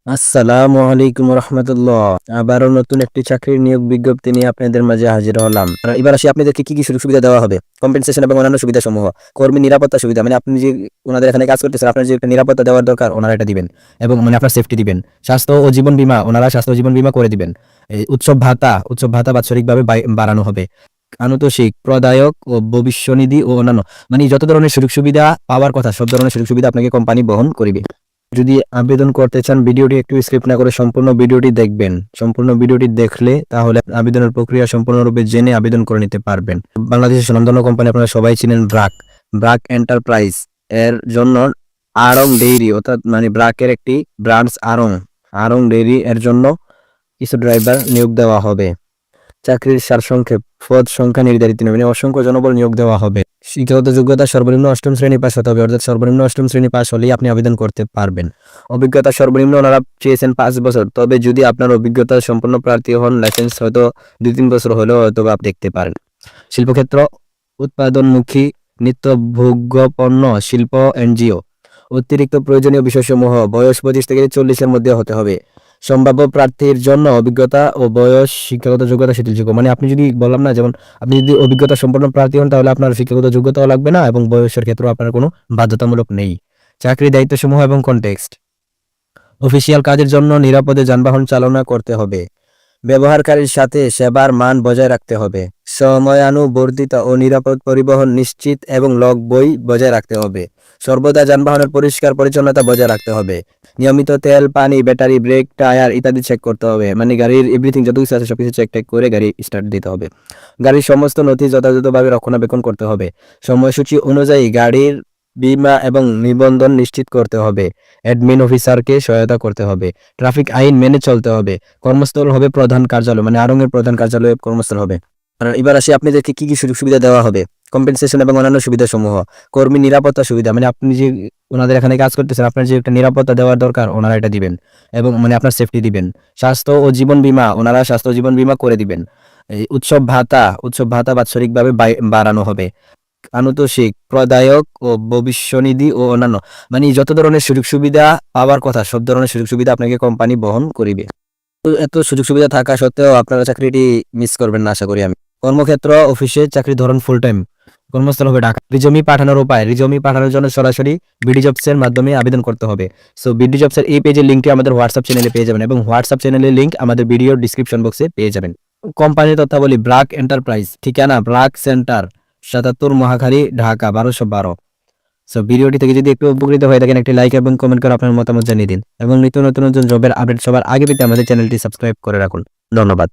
আসসালামু আলাইকুম রহমতুল্লাহ। আবারও নতুন একটি চাকরির নিয়োগ বিজ্ঞপ্তি নিয়ে আপনাদের মাঝে হাজির হলাম। আর এবার আসি আপনাদেরকে কি কি সুযোগ সুবিধা দেওয়া হবে, কম্পেনসেশন এবং অন্যান্য সুবিধা সমূহ। কর্মী নিরাপত্তা সুবিধা, মানে আপনি যে ওনাদের এখানে কাজ করতেছেন, আপনার যে একটা নিরাপত্তা দেওয়ার দরকার ওনারা এটা দিবেন, এবং মানে আপনার সেফটি দিবেন। স্বাস্থ্য ও জীবন বীমা, ওনারা স্বাস্থ্য ও জীবন বীমা করে দিবেন। এই উৎসব ভাতা বাৎসরিকভাবে বাড়ানো হবে। আনুতোষিক, প্রদায়ক ও ভবিষ্যনিধি ও অন্যান্য, মানে যত ধরনের সুযোগ সুবিধা পাওয়ার কথা সব ধরনের সুযোগ সুবিধা আপনাকে কোম্পানি বহন করিবে। যদি আবেদন করতে চান, ভিডিওটি একটু স্কিপ না করে সম্পূর্ণ ভিডিওটি দেখবেন। সম্পূর্ণ ভিডিওটি দেখলে তাহলে আবেদনের প্রক্রিয়া সম্পূর্ণরূপে জেনে আবেদন করে নিতে পারবেন। বাংলাদেশের স্বনামধন্য কোম্পানি আপনারা সবাই চিনেন, ব্রাক। ব্রাক এন্টারপ্রাইজ এর জন্য আড়ং ডেইরি, অর্থাৎ মানে ব্রাকের একটি ব্রাঞ্চ আড়ং ডেইরি এর জন্য কিছু ড্রাইভার নিয়োগ দেওয়া হবে। চাকরির সারসংক্ষেপ, পদ সংখ্যা নির্ধারিত নয়, মানে অসংখ্য জনবল নিয়োগ দেওয়া হবে। শিক্ষাগত যোগ্যতা সর্বনিম্ন অষ্টম শ্রেণী পাস হতে হবে, অর্থাৎ সর্বনিম্ন অষ্টম শ্রেণী পাস হলেই আপনি আবেদন করতে পারবেন। অভিজ্ঞতা সর্বনিম্ন ওনারা চেয়েছেন 5 বছর, তবে যদি আপনার অভিজ্ঞতা সম্পন্ন প্রার্থী হন, লাইসেন্স হয়তো 2-3 বছর হলেও হয়তো আপনি দেখতে পারেন। শিল্পক্ষেত্র, উৎপাদনমুখী নিত্যভোগ্য পণ্য, শিল্প, এনজিও। অতিরিক্ত প্রয়োজনীয় বিষয়সমূহ, বয়স 25 থেকে 40-এর মধ্যে হতে হবে। সম্ভাব্য প্রার্থীর জন্য অভিজ্ঞতা ও বয়স, শিক্ষাগত যোগ্যতা শিথিলযোগ্য, মানে আপনি যদি বললাম না, যেমন আপনি যদি অভিজ্ঞতা সম্পন্ন প্রার্থী হন তাহলে আপনার শিক্ষাগত যোগ্যতাও লাগবে না এবং বয়সের ক্ষেত্রেও আপনার কোনো বাধ্যতামূলক নেই। চাকরির দায়িত্বসমূহ এবং কনটেক্সট। অফিসিয়াল কাজের জন্য নিরাপদে যানবাহন চালনা করতে হবে। ব্যবহারকারীর সাথে সেবার মান বজায় রাখতে হবে। সময়ানুবর্তিতা ও নিরাপদ পরিবহন নিশ্চিত এবং লগ বই বজায় রাখতে হবে। সর্বদা যানবাহনের পরিষ্কার পরিচ্ছন্নতা বজায় রাখতে হবে। নিয়মিত তেল, পানি, ব্যাটারি, ব্রেক, টায়ার ইত্যাদি চেক করতে হবে, মানে গাড়ির এভরিথিং যত কিছু আছে সবকিছু চেক করে গাড়ি স্টার্ট দিতে হবে। গাড়ির সমস্ত নথি যথাযথভাবে রক্ষণাবেক্ষণ করতে হবে। সময়সূচি অনুযায়ী গাড়ির বীমা এবং নিবন্ধন নিশ্চিত করতে হবে। অ্যাডমিন অফিসারকে সহায়তা করতে হবে। ট্রাফিক আইন মেনে চলতে হবে। কর্মস্থল হবে প্রধান কার্যালয়, মানে আড়ং এর প্রধান কার্যালয়ে কর্মস্থল হবে। আর এবার আসি আপনাদেরকে কি কি সুযোগ সুবিধা দেওয়া হবে, কম্পেনসেশন এবং অন্যান্য সুবিধা সমূহ। কর্মী নিরাপত্তা সুবিধা, মানে আপনি যে ওনাদের এখানে কাজ করতেছেন, আপনার যে একটা নিরাপত্তা দেওয়ার দরকার ওনারা এটা দিবেন, এবং মানে আপনার সেফটি দিবেন। স্বাস্থ্য ও জীবন বীমা, ওনারা স্বাস্থ্য ও জীবন বীমা করে দিবেন। এই উৎসব ভাতা বাৎসরিকভাবে বাড়ানো হবে। আনুতোষিক, প্রদায়ক ও ভবিষ্যনিধি ও অন্যান্য, মানে যত ধরনের সুযোগ সুবিধা পাওয়ার কথা সব ধরনের সুযোগ সুবিধা আপনাকে কোম্পানি বহন করিবে। তো এত সুযোগ সুবিধা থাকা সত্ত্বেও আপনারা চাকরিটি মিস করবেন না আশা করি আমি। কর্মক্ষেত্র, অফিসে চাকরি ধরন ফুল টাইম। কর্মস্থল হবে ঢাকা। রিজমি পাঠানোর উপায়, রিজমি পাঠানোর জন্য সরাসরি বিডি জবস এর মাধ্যমে আবেদন করতে হবে। সো বিডি জবস এর এই পেজের লিঙ্কটি আমাদের হোয়াটসঅ্যাপ চ্যানেলে পেয়ে যাবেন, এবং হোয়াটসঅ্যাপ চ্যানেলের লিঙ্ক আমাদের ভিডিওর ডিসক্রিপশন বক্সে পেয়ে যাবেন। কোম্পানির তথ্যাবলী, ব্রাক এন্টারপ্রাইজ, ঠিকানা ব্রাক সেন্টার, 77 মহাখালী, ঢাকা 1212। সো ভিডিওটি থেকে যদি একটু উপকৃত হয়ে থাকেন, একটি লাইক এবং কমেন্ট করে আপনার মতামত জানিয়ে দিন, এবং নিত্য নতুন নতুন জবের আপডেট সবার আগে পেতে আমাদের চ্যানেলটি সাবস্ক্রাইব করে রাখুন। ধন্যবাদ।